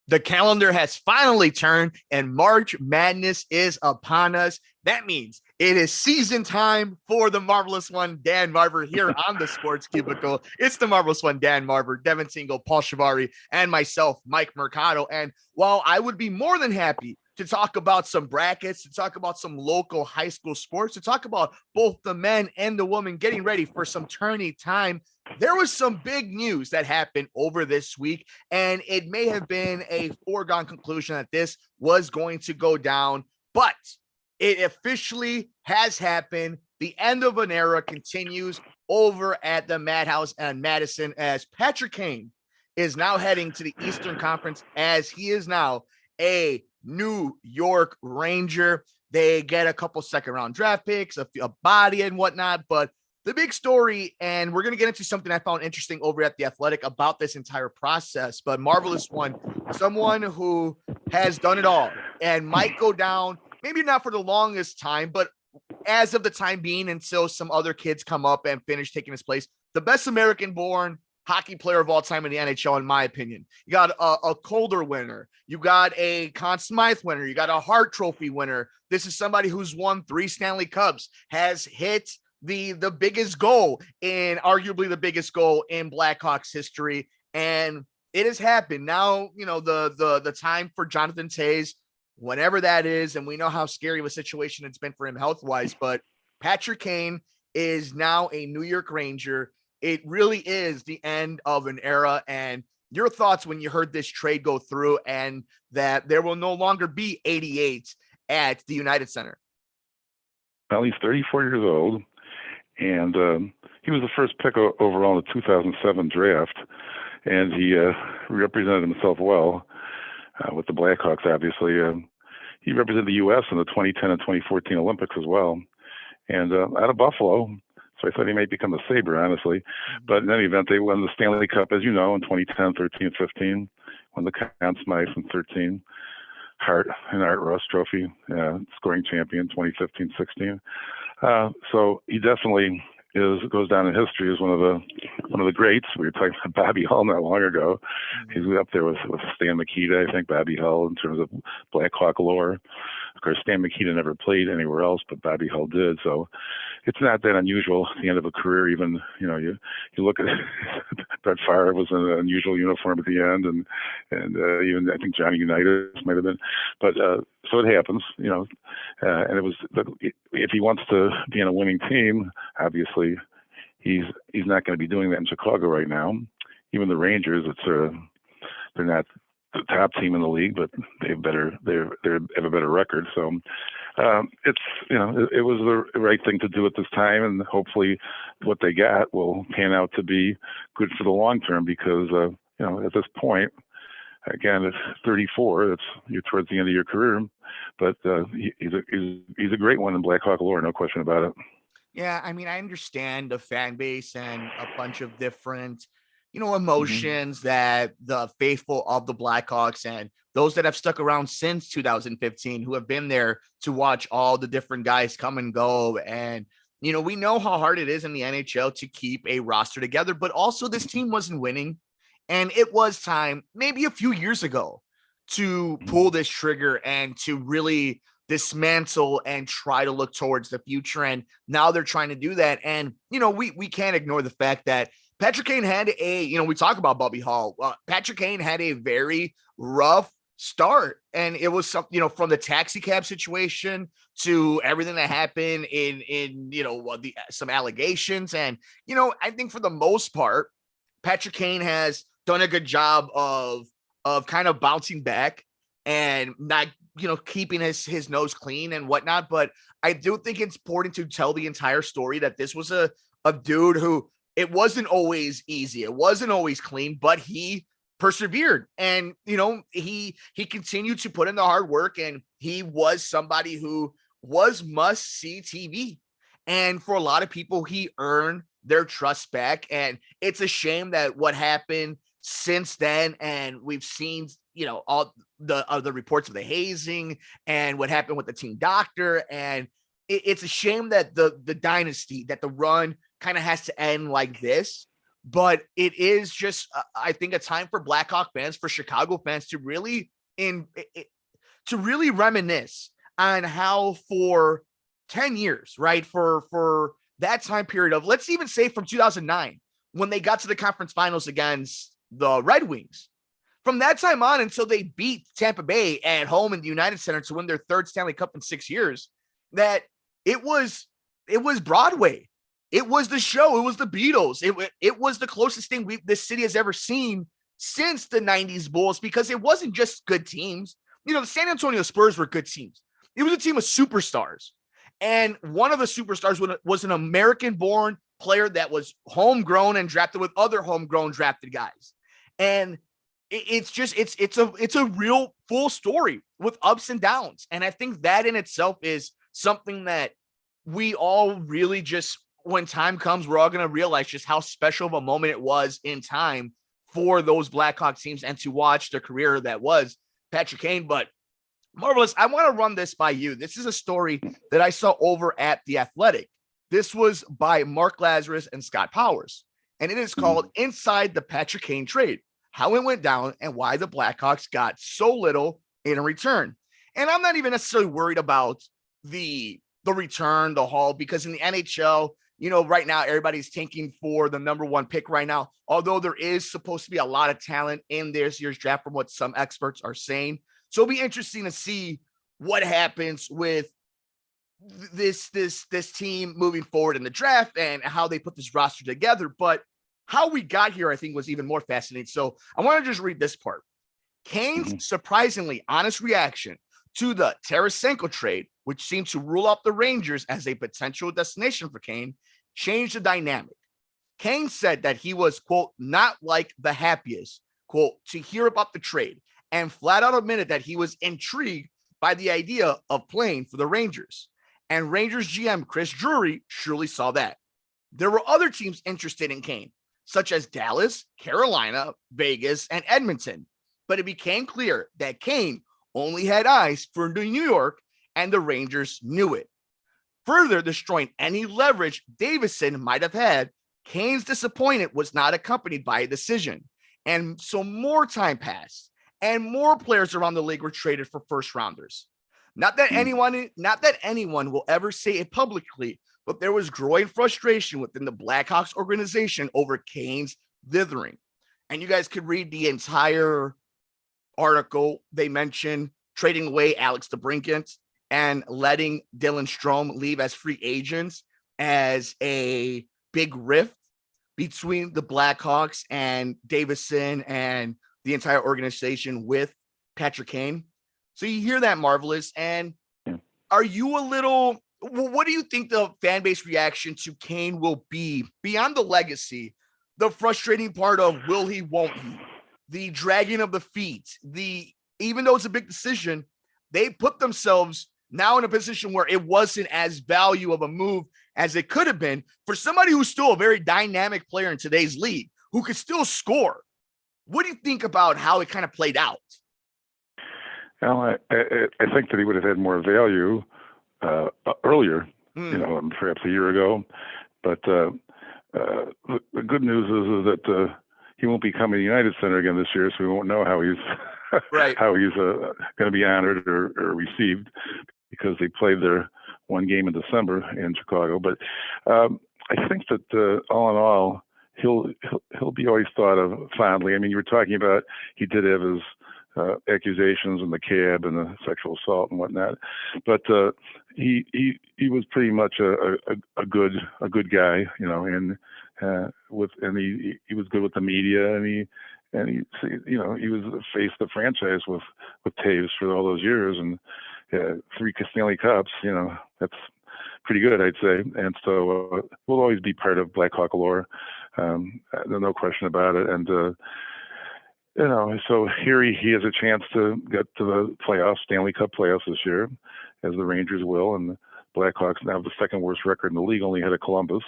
The calendar has finally turned and March Madness is upon us. That means it is season time for the Marvelous One, Dan Marver, here on the Sports Cubicle. It's the Marvelous One, Dan Marver, Devin Tingle, Paul Chivari, and myself, Mike Mercado. And while I would be more than happy to talk about some brackets, to talk about some local high school sports, to talk about both the men and the women getting ready for some tourney time, there was some big news that happened over this week, and it may have been a foregone conclusion that this was going to go down, but it officially has happened. The end of an era continues over at the Madhouse and Madison as Patrick Kane is now heading to the Eastern Conference as he is now a New York Ranger. They get a couple second-round draft picks, a body and whatnot, but the big story, and we're going to get into something I found interesting over at The Athletic about this entire process, but Marvelous One, someone who has done it all and might go down, maybe not for the longest time, but as of the time being until some other kids come up and finish taking his place, the best American-born hockey player of all time in the NHL, in my opinion. You got a Calder winner. You got a Conn Smythe winner. You got a Hart Trophy winner. This is somebody who's won 3 Stanley Cups, has hit the biggest goal in arguably the biggest goal in Blackhawks history. And it has happened. Now, you know, the time for Jonathan Toews, whenever that is, and we know how scary of a situation it's been for him health-wise, but Patrick Kane is now a New York Ranger. It really is the end of an era. And your thoughts when you heard this trade go through and that there will no longer be 88 at the United Center? Well, he's 34 years old. And he was the first pick overall in the 2007 draft, and he represented himself well with the Blackhawks, obviously. He represented the U.S. in the 2010 and 2014 Olympics as well, and out of Buffalo. So I thought he might become a Sabre, honestly. But in any event, they won the Stanley Cup, as you know, in 2010, 13, 15. Won the Conn Smythe in 13. Hart and Art Ross Trophy, scoring champion 2015, 16. So he definitely goes down in history as one of the greats. We were talking about Bobby Hull not long ago. He's up there with Stan Mikita, I think, Bobby Hull in terms of Blackhawk lore. Of course, Stan Mikita never played anywhere else, but Bobby Hull did. So it's not that unusual at the end of a career. Even, you know, you look at Brett Favre was in an unusual uniform at the end, and even I think Johnny Unitas might have been. But so it happens, you know. And it was, if he wants to be in a winning team, obviously he's not going to be doing that in Chicago right now. Even the Rangers, they're not the top team in the league, but they have a better record. So it's, you know, it was the right thing to do at this time, and hopefully what they got will pan out to be good for the long term, because you know, at this point, again, it's 34. You're towards the end of your career, but he's a great one in Blackhawk lore, no question about it. Yeah, I mean, I understand the fan base and a bunch of different, you know, emotions that the faithful of the Blackhawks and those that have stuck around since 2015, who have been there to watch all the different guys come and go. And, you know, we know how hard it is in the NHL to keep a roster together, but also this team wasn't winning. And it was time, maybe a few years ago, to pull this trigger and to really dismantle and try to look towards the future. And now they're trying to do that. And, you know, we can't ignore the fact that Patrick Kane had we talk about Bobby Hull. Patrick Kane had a very rough start. And it was something, you know, from the taxi cab situation to everything that happened in you know, some allegations. And, you know, I think for the most part, Patrick Kane has done a good job of kind of bouncing back and not, you know, keeping his nose clean and whatnot. But I do think it's important to tell the entire story that this was a dude who, it wasn't always easy. It wasn't always clean, but he persevered. And, you know, he continued to put in the hard work, and he was somebody who was must-see TV. And for a lot of people, he earned their trust back. And it's a shame that what happened since then, and we've seen, you know, all the reports of the hazing and what happened with the team doctor. And it's a shame that the dynasty, that the run kind of has to end like this. but it is just, I think, a time for Blackhawk fans, for Chicago fans to really reminisce on how for 10 years, right? For that time period of, let's even say from 2009, when they got to the conference finals against the Red Wings. From that time on until they beat Tampa Bay at home in the United Center to win their third Stanley Cup in 6 years, that it was Broadway. It was the show. It was the Beatles. It was the closest thing this city has ever seen since the 90s Bulls, because it wasn't just good teams. You know, the San Antonio Spurs were good teams. It was a team of superstars. And one of the superstars was an American-born player that was homegrown and drafted with other homegrown drafted guys. And it's a real full story with ups and downs. And I think that in itself is something that we all really just, when time comes, we're all going to realize just how special of a moment it was in time for those Blackhawks teams and to watch the career that was Patrick Kane. But Marvelous, I want to run this by you. This is a story that I saw over at The Athletic. This was by Mark Lazarus and Scott Powers, and it is called Inside the Patrick Kane Trade, How It Went Down and Why the Blackhawks Got So Little in Return. And I'm not even necessarily worried about the return, the haul, because in the NHL, you know, right now, everybody's tanking for the number one pick right now, although there is supposed to be a lot of talent in this year's draft from what some experts are saying. So it'll be interesting to see what happens with this team moving forward in the draft and how they put this roster together. But how we got here, I think, was even more fascinating. So I want to just read this part. Kane's surprisingly honest reaction to the Tarasenko trade, which seemed to rule out the Rangers as a potential destination for Kane, changed the dynamic. Kane said that he was, quote, not like the happiest, quote, to hear about the trade, and flat out admitted that he was intrigued by the idea of playing for the Rangers. And Rangers GM Chris Drury surely saw that. There were other teams interested in Kane, such as Dallas, Carolina, Vegas, and Edmonton. But it became clear that Kane only had eyes for New York, and the Rangers knew it. Further destroying any leverage Davison might have had, Kane's disappointment was not accompanied by a decision. And so more time passed, and more players around the league were traded for first rounders. Not that anyone will ever say it publicly, but there was growing frustration within the Blackhawks organization over Kane's dithering. And you guys could read the entire article. They mentioned trading away Alex DeBrincat and letting Dylan Strome leave as free agents as a big rift between the Blackhawks and Davison and the entire organization with Patrick Kane. So you hear that, Marvelous, and are you what do you think the fan base reaction to Kane will be beyond the legacy, the frustrating part of will he, won't he, the dragging of the feet, even though it's a big decision, they put themselves now in a position where it wasn't as value of a move as it could have been for somebody who's still a very dynamic player in today's league who could still score. What do you think about how it kind of played out? Well, I think that he would have had more value earlier, perhaps a year ago. But the good news is that he won't be coming to the United Center again this year, so we won't know how he's right. how he's going to be honored or received, because they played their one game in December in Chicago. But I think that all in all, he'll be always thought of fondly. I mean, you were talking about he did have his accusations in the cab and the sexual assault and whatnot, but he was pretty much a good guy, and he was good with the media, and he was the face of the franchise with Taves for all those years, and 3 Stanley Cups, that's pretty good, I'd say. And so we'll always be part of Blackhawk lore. No question about it. And so here he has a chance to get to the playoffs, Stanley Cup playoffs this year, as the Rangers will, and the Blackhawks now have the second worst record in the league, only ahead of Columbus.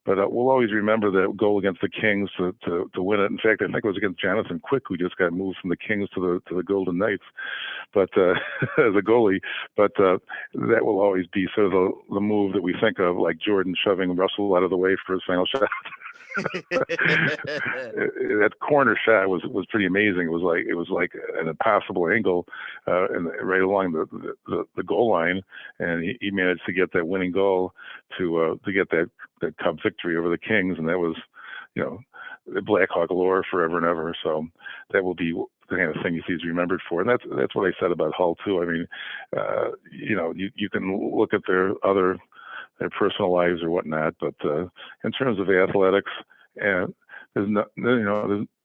But we'll always remember that goal against the Kings to win it. In fact, I think it was against Jonathan Quick, who just got moved from the Kings to the Golden Knights, but as a goalie. But that will always be sort of the move that we think of, like Jordan shoving Russell out of the way for his final shot. That corner shot was pretty amazing. It was like an impossible angle, and right along the goal line, and he managed to get that winning goal to get that Cub victory over the Kings, and that was, the Blackhawk lore forever and ever. So that will be the kind of thing he's remembered for, and that's what I said about Hull too. I mean, you can look at their personal lives or whatnot, but in terms of athletics, and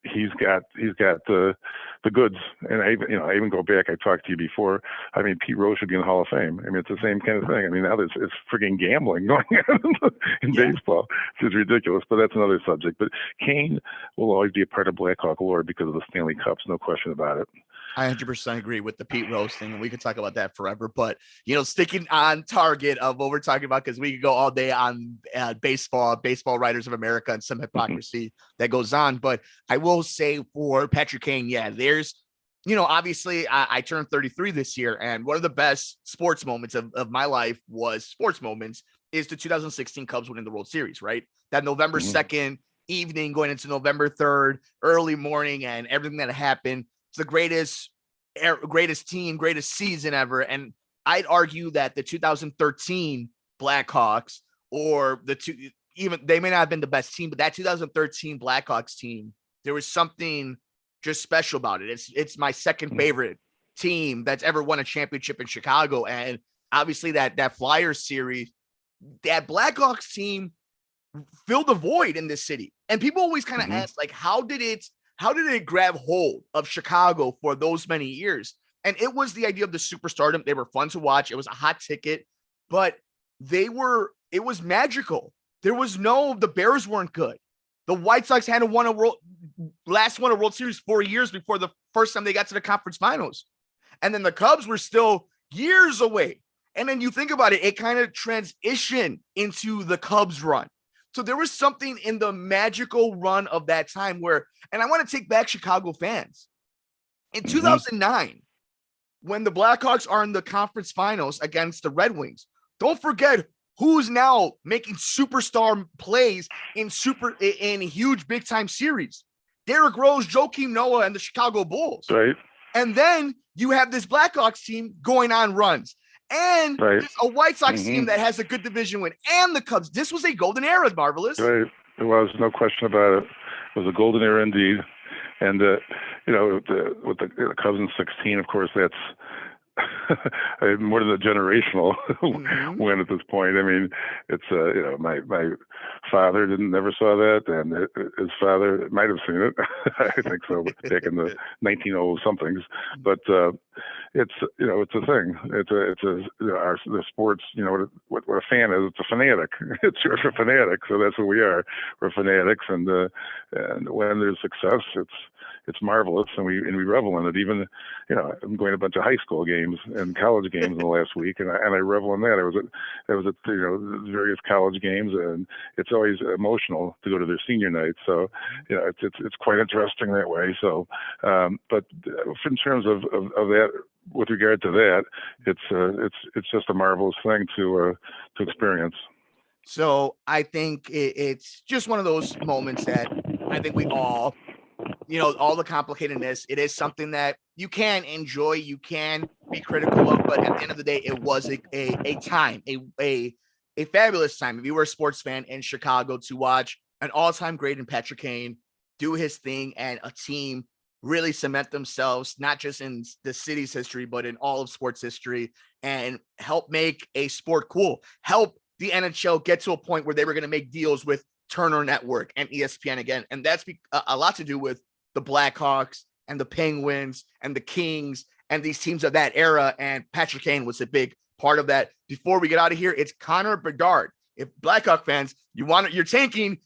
he's got the goods. And I even go back. I talked to you before. I mean, Pete Rose should be in the Hall of Fame. I mean, it's the same kind of thing. I mean, now it's frigging gambling going on in baseball. It's ridiculous, but that's another subject. But Kane will always be a part of Blackhawk lore because of the Stanley Cups, no question about it. I 100% agree with the Pete Rose thing, and we could talk about that forever. But, sticking on target of what we're talking about, because we could go all day on baseball writers of America, and some hypocrisy that goes on. But I will say for Patrick Kane, there's, obviously I turned 33 this year, and one of the best sports moments of my life is the 2016 Cubs winning the World Series, right? That November 2nd evening going into November 3rd, early morning, and everything that happened. It's the greatest team, greatest season ever. And I'd argue that the 2013 Blackhawks, or they may not have been the best team, but that 2013 Blackhawks team, there was something just special about it. It's my second favorite team that's ever won a championship in Chicago. And obviously that Flyers series, that Blackhawks team filled the void in this city. And people always kind of ask, like, how did it grab hold of Chicago for those many years? And it was the idea of the superstardom. They were fun to watch. It was a hot ticket, but it was magical. The Bears weren't good. The White Sox hadn't won a World Series 4 years before the first time they got to the conference finals. And then the Cubs were still years away. And then you think about it, it kind of transitioned into the Cubs run. So there was something in the magical run of that time where, and I want to take back Chicago fans. In 2009, when the Blackhawks are in the conference finals against the Red Wings, don't forget who's now making superstar plays in huge big time series. Derrick Rose, Joakim Noah, and the Chicago Bulls. Right. And then you have this Blackhawks team going on runs. And a White Sox team that has a good division win, and the Cubs. This was a golden era, Marvelous. Right. There was no question about it. It was a golden era indeed. And, with the Cubs in 16, of course, that's more than a generational win at this point. I mean, it's, my father never saw that, and his father might have seen it. I think so, back in the 1900-somethings. But it's a thing. The sports, what a fan is. It's a fanatic. You're a fanatic, so that's what we are. We're fanatics, and when there's success, it's marvelous, and we revel in it. Even, I'm going to a bunch of high school games and college games in the last week, and I revel in that. I was at various college games, and it's always emotional to go to their senior night. So, it's quite interesting that way. So, but in terms of that, with regard to that, it's just a marvelous thing to experience. So I think it's just one of those moments that I think we all, all the complicatedness, it is something that you can enjoy, you can be critical of, but at the end of the day, it was a fabulous time. If you were a sports fan in Chicago, to watch an all-time great in Patrick Kane do his thing, and a team really cement themselves, not just in the city's history, but in all of sports history, and help make a sport cool, help the NHL get to a point where they were going to make deals with Turner Network and ESPN again. And that's a lot to do with the Blackhawks and the Penguins and the Kings and these teams of that era. And Patrick Kane was a big part of that. Before we get out of here, it's Connor Bedard. If Blackhawk fans, you're tanking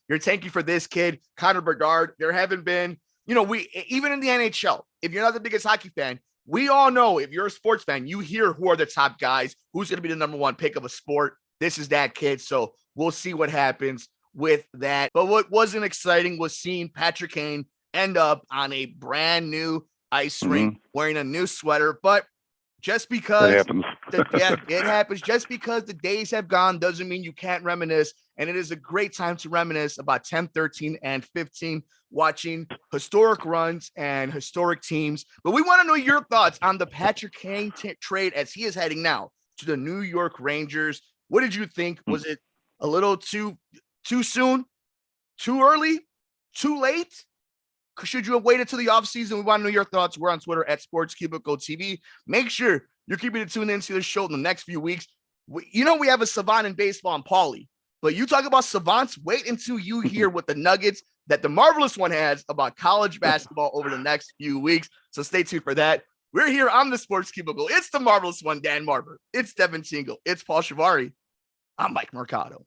for this kid, Connor Bedard. There haven't been, even in the NHL, if you're not the biggest hockey fan, we all know, if you're a sports fan, you hear who are the top guys, who's going to be the number one pick of a sport. This is that kid. So we'll see what happens with that. But what wasn't exciting was seeing Patrick Kane end up on a brand new ice rink wearing a new sweater. But just because Yeah, it happens. Just because the days have gone doesn't mean you can't reminisce. And it is a great time to reminisce about 10, 13, and 15, watching historic runs and historic teams. But we want to know your thoughts on the Patrick Kane trade as he is heading now to the New York Rangers. What did you think? Was it a little too soon, too early, too late? Should you have waited till the offseason? We want to know your thoughts. We're on Twitter at Sports Cubicle TV. Make sure you're keeping it tuned into the show in the next few weeks. We have a savant in baseball and Paulie, but you talk about savants. Wait until you hear what the nuggets that the Marvelous One has about college basketball over the next few weeks. So stay tuned for that. We're here on the Sports Cubicle. It's the Marvelous One, Dan Marver. It's Devin Tingle. It's Paul Chivari. I'm Mike Mercado.